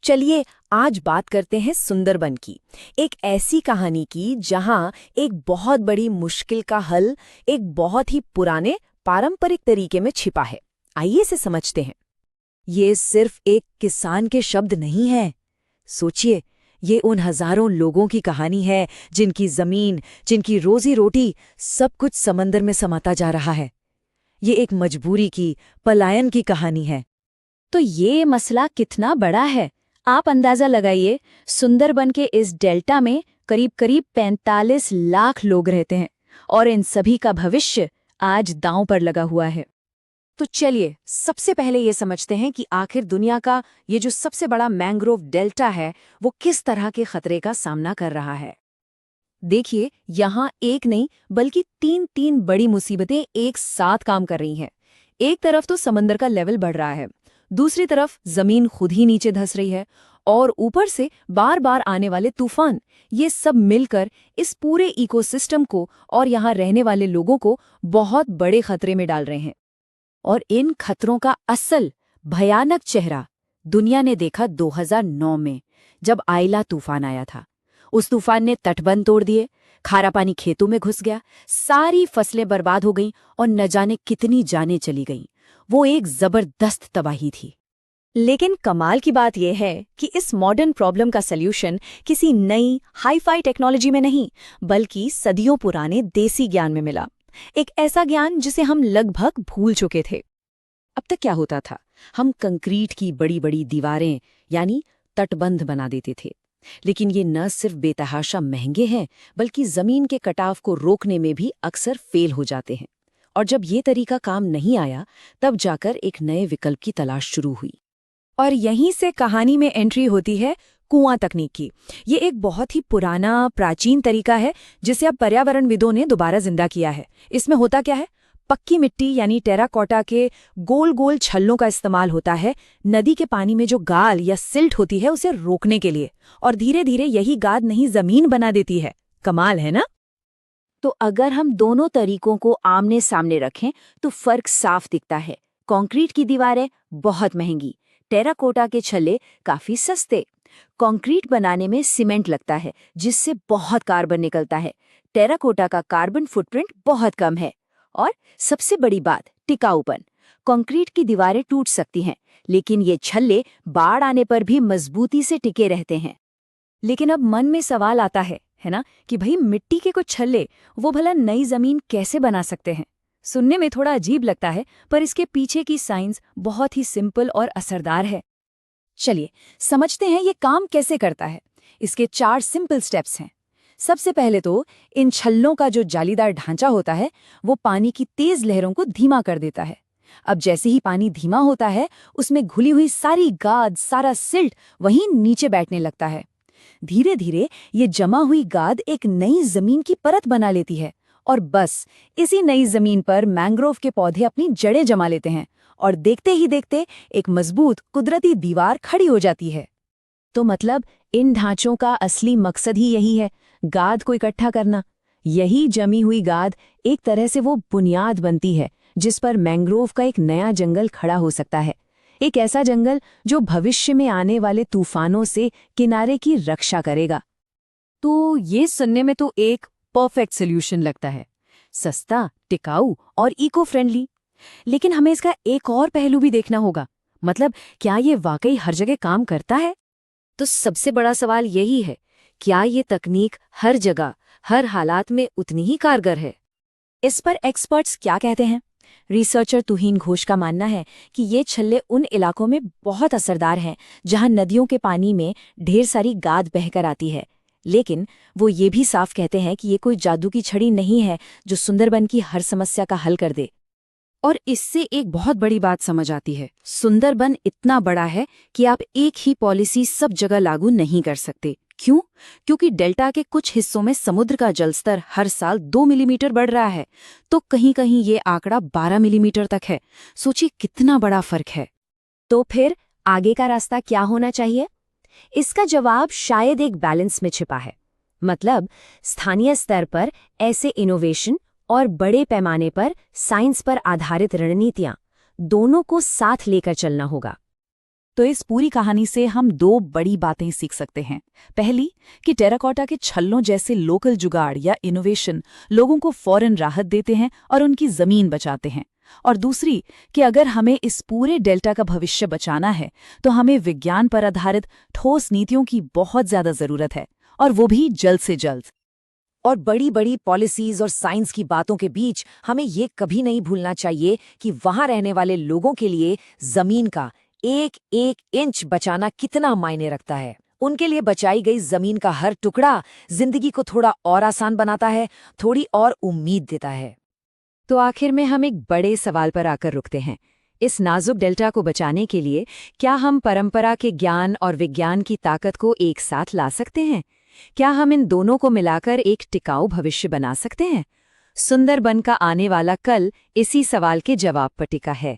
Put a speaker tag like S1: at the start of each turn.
S1: चलिए आज बात करते हैं सुंदरबन की। एक ऐसी कहानी की जहां एक बहुत बड़ी मुश्किल का हल एक बहुत ही पुराने पारंपरिक तरीके में छिपा है। आइए इसे समझते हैं। ये सिर्फ एक किसान के शब्द नहीं है। सोचिए, ये उन हजारों लोगों की कहानी है जिनकी जमीन, जिनकी रोजी रोटी सब कुछ समंदर में समाता जा रहा है। ये एक मजबूरी की, पलायन की कहानी है।
S2: तो ये मसला कितना बड़ा है, आप अंदाजा लगाइए। सुंदरबन के इस डेल्टा में करीब करीब 45 लाख लोग रहते हैं और इन सभी का भविष्य आज दांव पर लगा हुआ है।
S1: तो चलिए सबसे पहले ये समझते हैं कि आखिर दुनिया का ये जो सबसे बड़ा मैंग्रोव डेल्टा है वो किस तरह के खतरे का सामना कर रहा है। देखिए, यहाँ एक नहीं बल्कि तीन बड़ी मुसीबतें एक साथ काम कर रही हैं। एक तरफ तो समंदर का लेवल बढ़ रहा है, दूसरी तरफ जमीन खुद ही नीचे धंस रही है, और ऊपर से बार बार आने वाले तूफान। ये सब मिलकर इस पूरे इकोसिस्टम को और यहाँ रहने वाले लोगों को बहुत बड़े खतरे में डाल रहे हैं। और इन खतरों का असल भयानक चेहरा दुनिया ने देखा 2009 में, जब आइला तूफान आया था। उस तूफान ने तटबंध तोड़ दिए, खारा पानी खेतों में घुस गया, सारी फसलें बर्बाद हो गईं और न जाने कितनी जानें चली गईं। वो एक जबरदस्त तबाही थी। लेकिन कमाल की बात यह है कि इस मॉडर्न प्रॉब्लम का सल्यूशन किसी नई हाई-फाई टेक्नोलॉजी में नहीं, बल्कि सदियों पुराने देसी ज्ञान में मिला। एक ऐसा ज्ञान जिसे हम लगभग भूल चुके थे। अब तक क्या होता था, हम कंक्रीट की बड़ी बड़ी दीवारें यानी तटबंध बना देते थे। लेकिन ये न सिर्फ बेतहाशा महंगे हैं, बल्कि जमीन के कटाव को रोकने में भी अक्सर फेल हो जाते हैं। और जब ये तरीका काम नहीं आया, तब जाकर एक नए विकल्प की तलाश शुरू हुई। और यहीं से कहानी में एंट्री होती है कुआं तकनीक की। ये एक बहुत ही पुराना प्राचीन तरीका है जिसे अब पर्यावरणविदों ने दोबारा जिंदा किया है। इसमें होता क्या है, पक्की मिट्टी यानी टेराकोटा के गोल गोल छल्लों का इस्तेमाल होता है नदी के पानी में जो गाल या सिल्ट होती है उसे रोकने के लिए, और धीरे धीरे यही गाद नई जमीन बना देती है। कमाल है ना।
S2: तो अगर हम दोनों तरीकों को आमने सामने रखें तो फर्क साफ दिखता है। कंक्रीट की दीवारें बहुत महंगी, टेराकोटा के छल्ले काफी सस्ते। कंक्रीट बनाने में सीमेंट लगता है जिससे बहुत कार्बन निकलता है। टेराकोटा का कार्बन फुटप्रिंट बहुत कम है। और सबसे बड़ी बात, टिकाऊपन। कंक्रीट की दीवारें टूट सकती हैं, लेकिन ये छल्ले बाढ़ आने पर भी मजबूती से टिके रहते हैं। लेकिन अब मन में सवाल आता है ना, कि भाई मिट्टी के कुछ छल्ले वो भला नई जमीन कैसे बना सकते हैं। सुनने में थोड़ा अजीब लगता है, पर इसके पीछे की साइंस बहुत ही सिंपल और असरदार है। चलिए समझते हैं ये काम कैसे करता है। इसके 4 सिंपल स्टेप्स हैं। सबसे पहले तो इन छल्लों का जो जालीदार ढांचा होता है वो पानी की तेज लहरों को धीमा कर देता है। अब जैसे ही पानी धीमा होता है, उसमें घुली हुई सारी गाद, सारा सिल्ट वहीं नीचे बैठने लगता है। धीरे धीरे ये जमा हुई गाद एक नई जमीन की परत बना लेती है, और बस इसी नई जमीन पर मैंग्रोव के पौधे अपनी जड़ें जमा लेते हैं, और देखते ही देखते एक मजबूत कुदरती दीवार खड़ी हो जाती है। तो मतलब इन ढांचों का असली मकसद ही यही है, गाद को इकट्ठा करना। यही जमी हुई गाद एक तरह से वो बुनियाद बनती है जिस पर मैंग्रोव का एक नया जंगल खड़ा हो सकता है। एक ऐसा जंगल जो भविष्य में आने वाले तूफानों से किनारे की रक्षा करेगा। तो ये सुनने में तो एक परफेक्ट सॉल्यूशन लगता है, सस्ता, टिकाऊ और इको फ्रेंडली। लेकिन हमें इसका एक और पहलू भी देखना होगा, मतलब क्या ये वाकई हर जगह काम करता है। तो सबसे बड़ा सवाल यही है, क्या ये तकनीक हर जगह, हर हालात में उतनी ही कारगर है। इस पर एक्सपर्ट्स क्या कहते हैं। रिसर्चर तुहीन घोष का मानना है कि ये छल्ले उन इलाकों में बहुत असरदार हैं जहां नदियों के पानी में ढेर सारी गाद बहकर आती है। लेकिन वो ये भी साफ कहते हैं कि ये कोई जादू की छड़ी नहीं है जो सुंदरबन की हर समस्या का हल कर दे। और इससे एक बहुत बड़ी बात समझ आती है, सुंदरबन इतना बड़ा है कि आप एक ही पॉलिसी सब जगह लागू नहीं कर सकते। क्यों? क्योंकि डेल्टा के कुछ हिस्सों में समुद्र का जलस्तर हर साल 2 मिलीमीटर बढ़ रहा है, तो कहीं कहीं ये आंकड़ा 12 मिलीमीटर तक है। सोचिए कितना बड़ा फर्क है। तो फिर आगे का रास्ता क्या होना चाहिए? इसका जवाब शायद एक बैलेंस में छिपा है। मतलब स्थानीय स्तर पर ऐसे इनोवेशन और बड़े पैमाने पर साइंस पर आधारित रणनीतियां, दोनों को साथ लेकर चलना होगा। तो इस पूरी कहानी से हम दो बड़ी बातें सीख सकते हैं। पहली कि टेराकोटा के छल्लों जैसे लोकल जुगाड़ या इनोवेशन लोगों को फौरन राहत देते हैं और उनकी जमीन बचाते हैं। और दूसरी कि अगर हमें इस पूरे डेल्टा का भविष्य बचाना है तो हमें विज्ञान पर आधारित ठोस नीतियों की बहुत ज्यादा जरूरत है, और वो भी जल्द से जल्द।
S1: और बड़ी बड़ी पॉलिसीज और साइंस की बातों के बीच हमें ये कभी नहीं भूलना चाहिए कि वहां रहने वाले लोगों के लिए जमीन का एक एक इंच बचाना कितना मायने रखता है। उनके लिए बचाई गई जमीन का हर टुकड़ा जिंदगी को थोड़ा और आसान बनाता है, थोड़ी और उम्मीद देता है। तो आखिर में हम एक बड़े सवाल पर आकर रुकते हैं। इस नाजुक डेल्टा को बचाने के लिए क्या हम परंपरा के ज्ञान और विज्ञान की ताकत को एक साथ ला सकते हैं? क्या हम इन दोनों को मिलाकर एक टिकाऊ भविष्य बना सकते हैं? सुंदरबन का आने वाला कल इसी सवाल के जवाब पर टिका है।